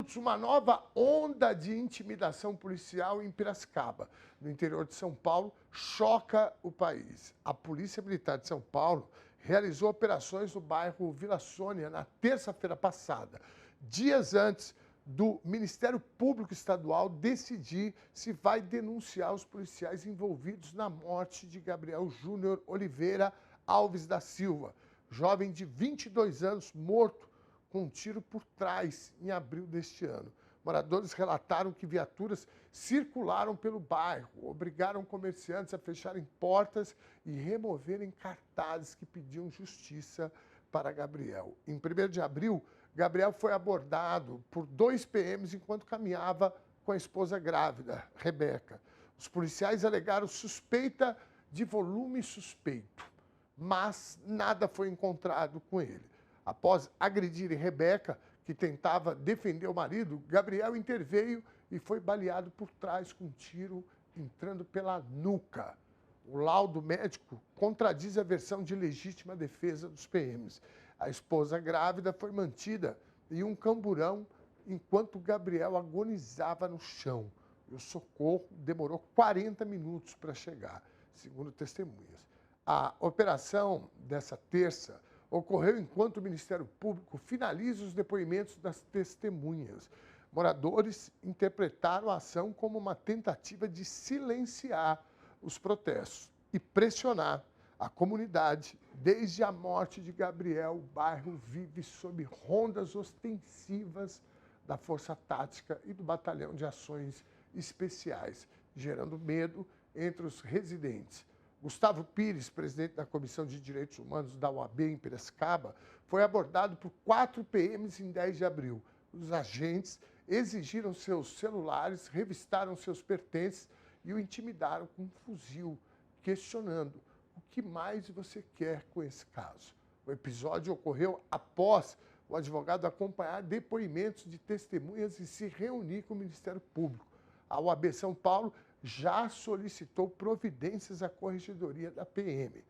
minutos, uma nova onda de intimidação policial em Piracicaba, no interior de São Paulo, choca o país. A Polícia Militar de São Paulo realizou operações no bairro Vila Sônia na terça-feira passada, dias antes do Ministério Público Estadual decidir se vai denunciar os policiais envolvidos na morte de Gabriel Júnior Oliveira Alves da Silva, jovem de 22 anos, morto com um tiro por trás em abril deste ano. Moradores relataram que viaturas circularam pelo bairro, obrigaram comerciantes a fecharem portas e removerem cartazes que pediam justiça para Gabriel. Em 1º de abril, Gabriel foi abordado por 2 PMs enquanto caminhava com a esposa grávida, Rebeca. Os policiais alegaram suspeita de volume suspeito, mas nada foi encontrado com ele. Após agredirem Rebeca, que tentava defender o marido, Gabriel interveio e foi baleado por trás com um tiro entrando pela nuca. O laudo médico contradiz a versão de legítima defesa dos PMs. A esposa grávida foi mantida em um camburão enquanto Gabriel agonizava no chão. E o socorro demorou 40 minutos para chegar, segundo testemunhas. A operação dessa terça ocorreu enquanto o Ministério Público finaliza os depoimentos das testemunhas. Moradores interpretaram a ação como uma tentativa de silenciar os protestos e pressionar a comunidade. Desde a morte de Gabriel, o bairro vive sob rondas ostensivas da Força Tática e do Batalhão de Ações Especiais, gerando medo entre os residentes. Gustavo Pires, presidente da Comissão de Direitos Humanos da OAB em Piracicaba, foi abordado por 4 PMs em 10 de abril. Os agentes exigiram seus celulares, revistaram seus pertences e o intimidaram com um fuzil, questionando: o que mais você quer com esse caso? O episódio ocorreu após o advogado acompanhar depoimentos de testemunhas e se reunir com o Ministério Público. A OAB São Paulo já solicitou providências à Corregedoria da PM.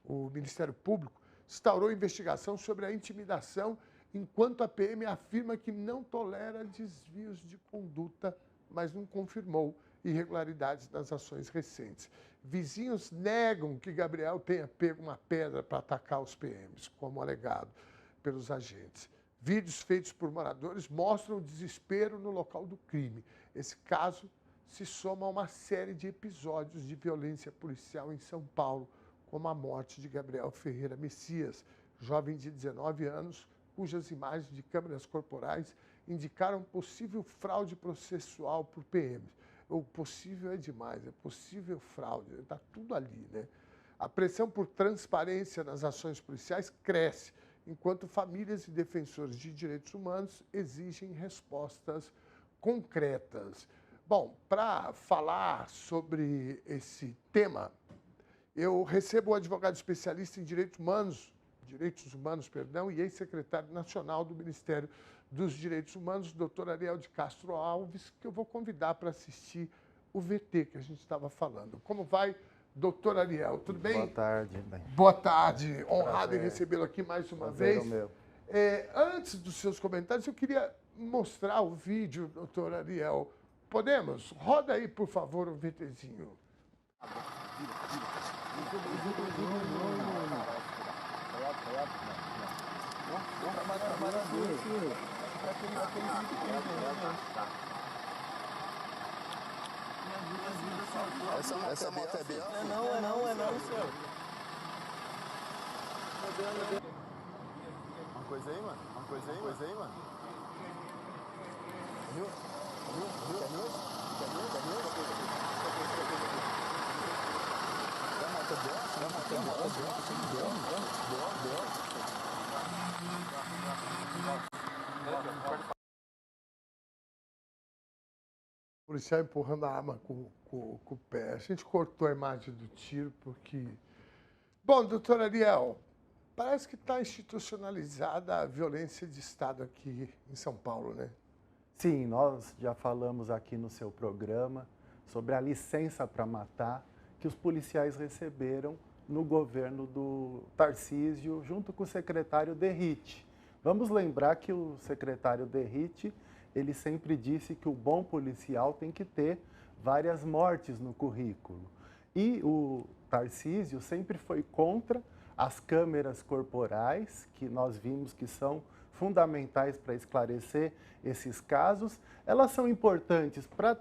O Ministério Público instaurou investigação sobre a intimidação, enquanto a PM afirma que não tolera desvios de conduta, mas não confirmou irregularidades das ações recentes. Vizinhos negam que Gabriel tenha pego uma pedra para atacar os PMs, como alegado pelos agentes. Vídeos feitos por moradores mostram o desespero no local do crime. Esse caso se soma a uma série de episódios de violência policial em São Paulo, como a morte de Gabriel Ferreira Messias, jovem de 19 anos, cujas imagens de câmeras corporais indicaram possível fraude processual por PMs. O possível é demais, é possível fraude, está tudo ali, né? A pressão por transparência nas ações policiais cresce, enquanto famílias e defensores de direitos humanos exigem respostas concretas. Bom, para falar sobre esse tema, eu recebo o advogado especialista em direitos humanos, e ex-secretário nacional do Ministério dos Direitos Humanos, doutor Ariel de Castro Alves, que eu vou convidar para assistir o VT que a gente estava falando. Como vai, doutor Ariel? Tudo bem? Boa tarde. Bem. Boa tarde. Honrado em recebê-lo aqui mais uma vez. É o meu. Antes dos seus comentários, eu queria mostrar o vídeo, doutor Ariel. Podemos? Roda aí, por favor, o VTzinho. Essa moto é Bianca? É não, senhor. Uma coisa aí, mano. Viu? O policial empurrando a arma com o pé. A gente cortou a imagem do tiro porque... Bom, doutor Ariel, parece que está institucionalizada a violência de Estado aqui em São Paulo, né? Sim, nós já falamos aqui no seu programa sobre a licença para matar que os policiais receberam no governo do Tarcísio, junto com o secretário Derrite. Vamos lembrar que o secretário Derrite ele sempre disse que o bom policial tem que ter várias mortes no currículo. E o Tarcísio sempre foi contra as câmeras corporais, que nós vimos que são fundamentais para esclarecer esses casos. Elas são importantes para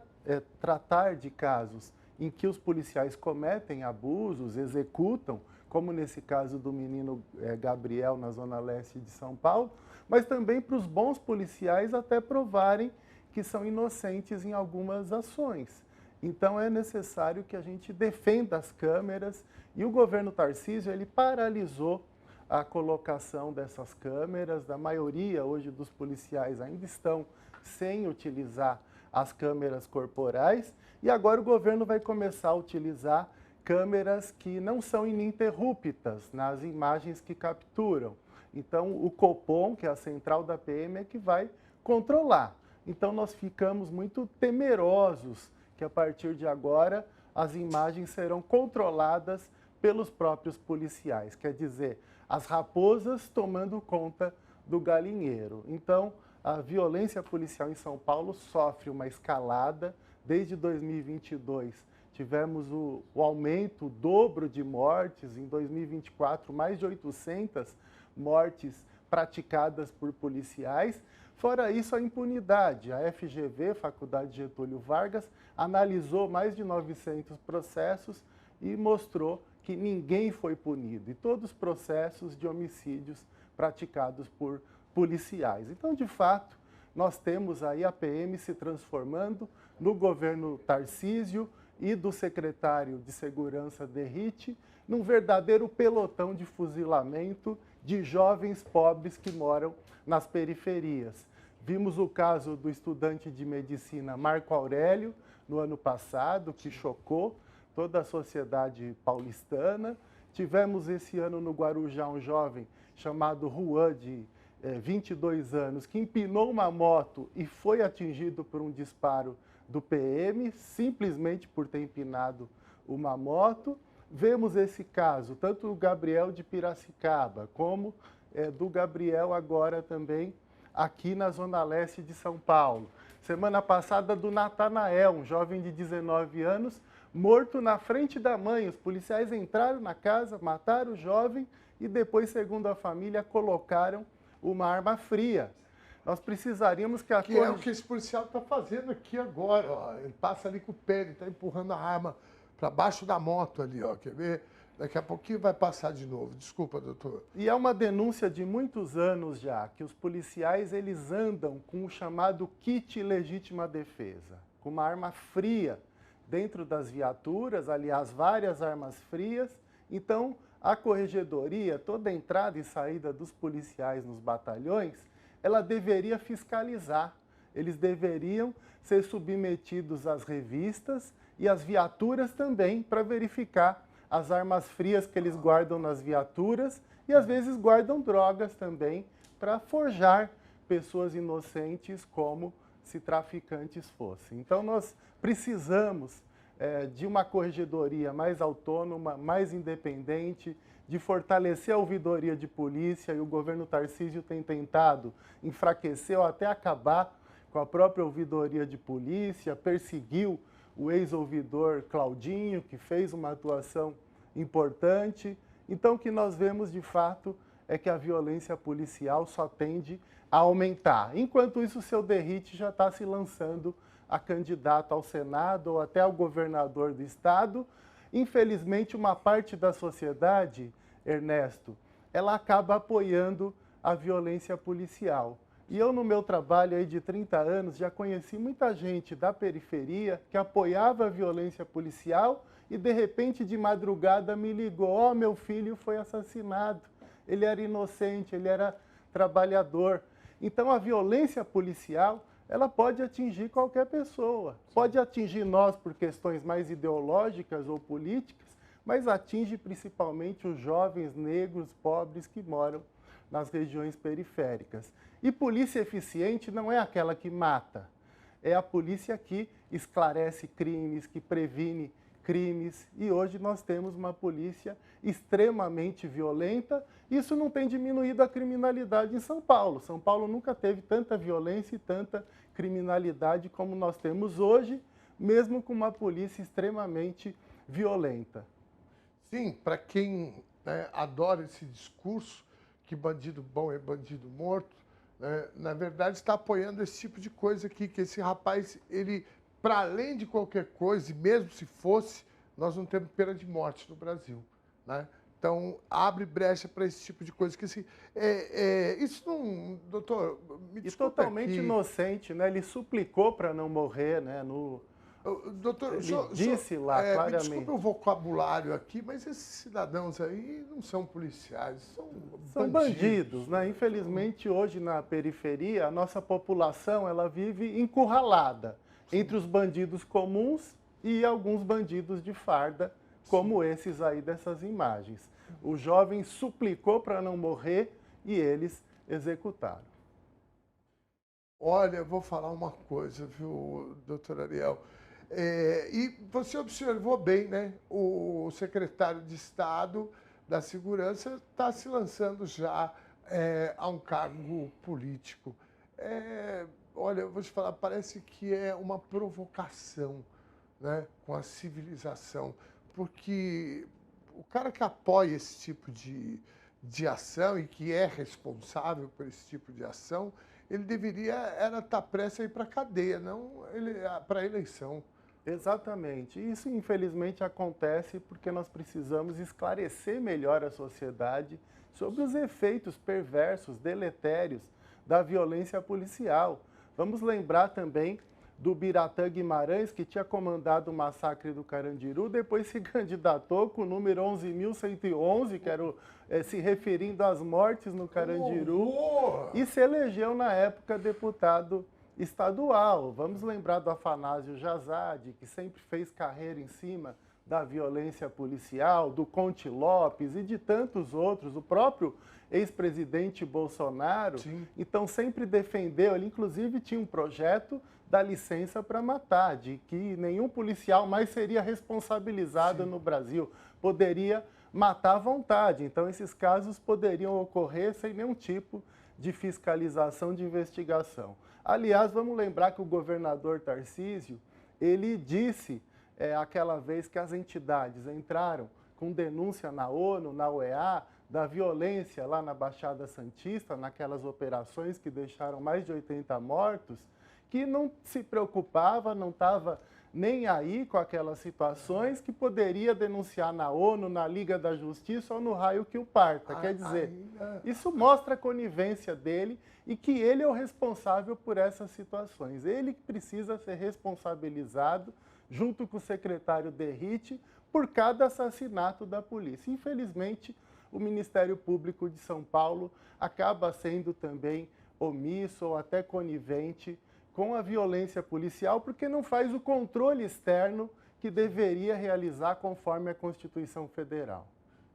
tratar de casos em que os policiais cometem abusos, executam, como nesse caso do menino Gabriel, na Zona Leste de São Paulo, mas também para os bons policiais até provarem que são inocentes em algumas ações. Então é necessário que a gente defenda as câmeras, e o governo Tarcísio, ele paralisou a colocação dessas câmeras. Da maioria hoje dos policiais ainda estão sem utilizar as câmeras corporais, e agora o governo vai começar a utilizar câmeras que não são ininterruptas nas imagens que capturam. Então o Copom, que é a central da PM, é que vai controlar. Então nós ficamos muito temerosos que a partir de agora as imagens serão controladas pelos próprios policiais, quer dizer, as raposas tomando conta do galinheiro. Então, a violência policial em São Paulo sofre uma escalada. Desde 2022, tivemos o aumento, o dobro de mortes. Em 2024, mais de 800 mortes praticadas por policiais. Fora isso, a impunidade. A FGV, Faculdade Getúlio Vargas, analisou mais de 900 processos e mostrou que ninguém foi punido, e todos os processos de homicídios praticados por policiais. Então, de fato, nós temos aí a PM se transformando no governo Tarcísio e do secretário de Segurança Derrite num verdadeiro pelotão de fuzilamento de jovens pobres que moram nas periferias. Vimos o caso do estudante de medicina Marco Aurélio no ano passado, que chocou toda a sociedade paulistana. Tivemos esse ano no Guarujá um jovem chamado Juan, de 22 anos, que empinou uma moto e foi atingido por um disparo do PM, simplesmente por ter empinado uma moto. Vemos esse caso, tanto do Gabriel de Piracicaba, como do Gabriel agora também aqui na Zona Leste de São Paulo. Semana passada do Natanael, um jovem de 19 anos, morto na frente da mãe. Os policiais entraram na casa, mataram o jovem e depois, segundo a família, colocaram uma arma fria. Nós precisaríamos que a Que é o que esse policial está fazendo aqui agora. Ó. Ele passa ali com o pé, ele está empurrando a arma para baixo da moto ali, ó. Quer ver? Daqui a pouquinho vai passar de novo. Desculpa, doutor. E é uma denúncia de muitos anos já, que os policiais eles andam com o chamado kit legítima defesa, com uma arma fria dentro das viaturas, aliás, várias armas frias. Então, a corregedoria, toda a entrada e saída dos policiais nos batalhões, ela deveria fiscalizar. Eles deveriam ser submetidos às revistas e às viaturas também, para verificar as armas frias que eles guardam nas viaturas, e às vezes guardam drogas também para forjar pessoas inocentes como se traficantes fossem. Então nós precisamos de uma corregedoria mais autônoma, mais independente, de fortalecer a ouvidoria de polícia, e o governo Tarcísio tem tentado enfraquecer ou até acabar com a própria ouvidoria de polícia, perseguiu o ex-ouvidor Claudinho, que fez uma atuação importante. Então, o que nós vemos, de fato, é que a violência policial só tende a aumentar. Enquanto isso, o seu Derrite já está se lançando a candidato ao Senado ou até ao governador do estado. Infelizmente, uma parte da sociedade, Ernesto, ela acaba apoiando a violência policial. E eu, no meu trabalho aí de 30 anos, já conheci muita gente da periferia que apoiava a violência policial e, de repente, de madrugada, me ligou: ó, meu filho foi assassinado, ele era inocente, ele era trabalhador. Então, a violência policial, ela pode atingir qualquer pessoa. Pode atingir nós por questões mais ideológicas ou políticas, mas atinge principalmente os jovens negros, pobres que moram nas regiões periféricas. E polícia eficiente não é aquela que mata, é a polícia que esclarece crimes, que previne crimes. E hoje nós temos uma polícia extremamente violenta. Isso não tem diminuído a criminalidade em São Paulo. São Paulo nunca teve tanta violência e tanta criminalidade como nós temos hoje, mesmo com uma polícia extremamente violenta. Sim, para quem, né, adora esse discurso que bandido bom é bandido morto, né, na verdade está apoiando esse tipo de coisa aqui, que esse rapaz, ele, para além de qualquer coisa, e mesmo se fosse, nós não temos pena de morte no Brasil, né? Então, abre brecha para esse tipo de coisa. Que, assim, isso não... Doutor, me E desculpe totalmente aqui. inocente, né? Ele suplicou para não morrer, né? Doutor, Ele disse lá me claramente. desculpe o vocabulário aqui, mas esses cidadãos aí não são policiais, São bandidos, né? Infelizmente, hoje na periferia, a nossa população ela vive encurralada entre os bandidos comuns e alguns bandidos de farda, como esses aí dessas imagens. O jovem suplicou para não morrer e eles executaram. Olha, eu vou falar uma coisa, viu, doutor Ariel? E você observou bem, né? O secretário de Estado da Segurança está se lançando já a um cargo político. Olha, eu vou te falar, parece que é uma provocação, né, com a civilização, porque o cara que apoia esse tipo de ação e que é responsável por esse tipo de ação, ele deveria estar prestes a ir para a cadeia, não para a eleição. Exatamente. Isso, infelizmente, acontece porque nós precisamos esclarecer melhor a sociedade sobre os efeitos perversos, deletérios da violência policial. Vamos lembrar também do Biratã Guimarães, que tinha comandado o massacre do Carandiru, depois se candidatou com o número 11.111, que era se referindo às mortes no Carandiru, e se elegeu, na época, deputado estadual. Vamos lembrar do Afanásio Jazade, que sempre fez carreira em cima da violência policial, do Conte Lopes e de tantos outros, o próprio ex-presidente Bolsonaro. Sim. Então sempre defendeu, ele inclusive tinha um projeto da licença para matar, de que nenhum policial mais seria responsabilizado no Brasil, poderia matar à vontade. Então esses casos poderiam ocorrer sem nenhum tipo de fiscalização, de investigação. Aliás, vamos lembrar que o governador Tarcísio, ele disse aquela vez que as entidades entraram com denúncia na ONU, na OEA, da violência lá na Baixada Santista, naquelas operações que deixaram mais de 80 mortos, que não se preocupava, não estava nem aí com aquelas situações, que poderia denunciar na ONU, na Liga da Justiça ou no raio que o parta. Quer dizer, isso mostra a conivência dele e que ele é o responsável por essas situações. Ele precisa ser responsabilizado, junto com o secretário Derrite, por cada assassinato da polícia. Infelizmente, o Ministério Público de São Paulo acaba sendo também omisso ou até conivente com a violência policial, porque não faz o controle externo que deveria realizar conforme a Constituição Federal.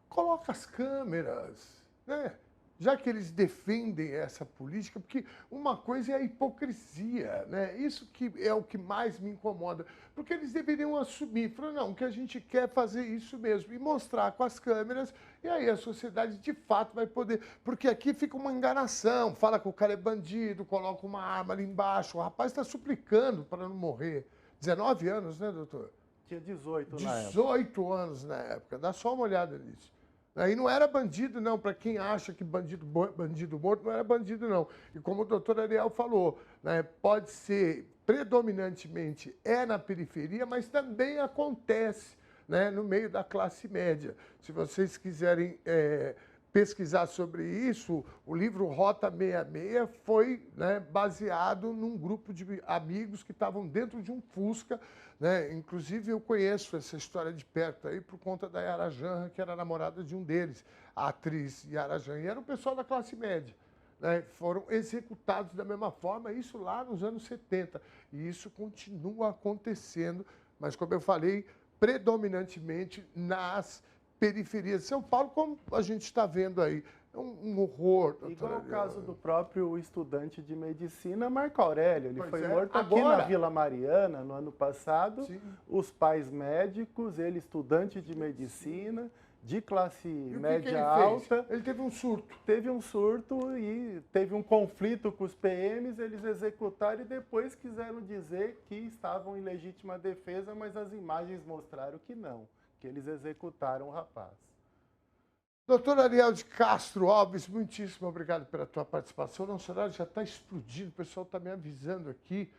Coloca as câmeras, né? Já que eles defendem essa política, porque uma coisa é a hipocrisia, né? Isso que é o que mais me incomoda, porque eles deveriam assumir, falar, não, que a gente quer fazer isso mesmo, e mostrar com as câmeras, e aí a sociedade de fato vai poder, porque aqui fica uma enganação, fala que o cara é bandido, coloca uma arma ali embaixo, o rapaz está suplicando para não morrer. 19 anos, né, doutor? Tinha 18 na época. 18 anos na época, dá só uma olhada nisso. E não era bandido, não. Para quem acha que bandido morto, não era bandido, não. E como o doutor Ariel falou, né, pode ser, predominantemente, na periferia, mas também acontece, né, no meio da classe média. Se vocês quiserem pesquisar sobre isso, o livro Rota 66 foi, né, baseado num grupo de amigos que estavam dentro de um Fusca, né? Inclusive, eu conheço essa história de perto aí por conta da Yara Janra, que era a namorada de um deles, a atriz Yara Janra. E era o pessoal da classe média, né? Foram executados da mesma forma, isso lá nos anos 70. E isso continua acontecendo, mas, como eu falei, predominantemente nas periferias de São Paulo, como a gente está vendo aí. É um horror. Igual o caso do próprio estudante de medicina, Marco Aurélio. Ele foi morto aqui agora, na Vila Mariana, no ano passado. Sim. Os pais médicos, ele estudante de medicina, de classe E o que média ele fez? alta. Ele teve um surto. Teve um surto e teve um conflito com os PMs, eles executaram e depois quiseram dizer que estavam em legítima defesa, mas as imagens mostraram que não, que eles executaram o rapaz. Doutor Ariel de Castro Alves, muitíssimo obrigado pela tua participação. Nosso horário já está explodindo, o pessoal está me avisando aqui.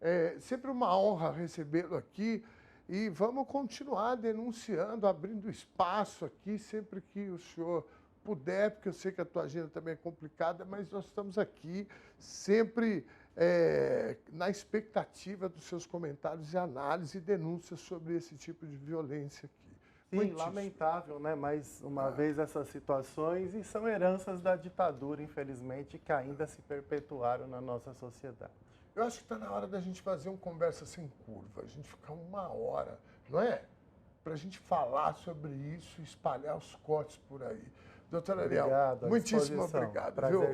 É sempre uma honra recebê-lo aqui e vamos continuar denunciando, abrindo espaço aqui sempre que o senhor puder, porque eu sei que a tua agenda também é complicada, mas nós estamos aqui sempre na expectativa dos seus comentários e análise e denúncias sobre esse tipo de violência aqui. Sim, Muitíssimo. lamentável, né? Mais uma vez essas situações e são heranças da ditadura, infelizmente, que ainda se perpetuaram na nossa sociedade. Eu acho que está na hora da gente fazer um conversa sem curva, a gente ficar uma hora, não é? Para a gente falar sobre isso e espalhar os cortes por aí. Doutor Ariel, Obrigado, à muitíssimo disposição. obrigado. Prazer. Viu?